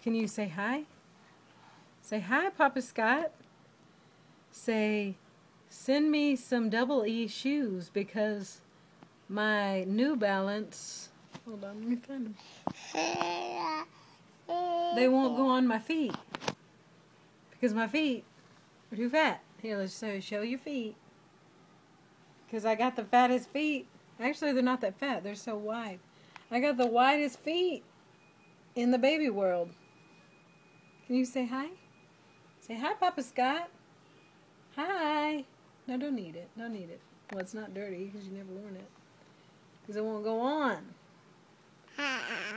Can you say hi? Say hi, Papa Scott. Say, send me some double E shoes because my New Balance, hold on, let me find them. They won't go on my feet because my feet are too fat. Here, let's show your feet. Because I got the fattest feet. Actually, they're not that fat. They're so wide. I got the widest feet in the baby world. Can you say hi? Say hi, Papa Scott. Hi. No, don't eat it. Don't eat it. Well, it's not dirty because you never worn it. Because it won't go on.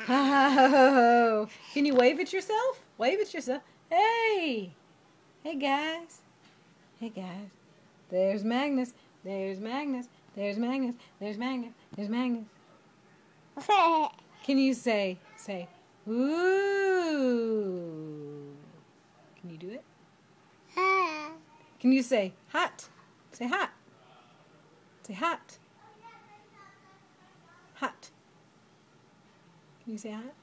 Oh. Can you wave at yourself? Wave at yourself. Hey. Hey, guys. Hey, guys. There's Magnus. There's Magnus. There's Magnus. There's Magnus. There's Magnus. Can you say, ooh? Can you do it? Can you say hot? Say hot. Say hot. Hot. Can you say hot?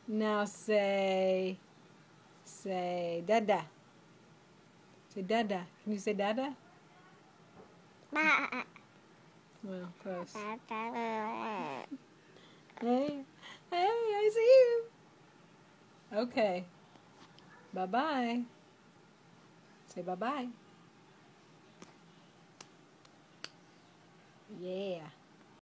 Now say dada. Say dada. Can you say dada? Well, close. Hey, I see you. Okay. Bye-bye. Say bye-bye. Yeah.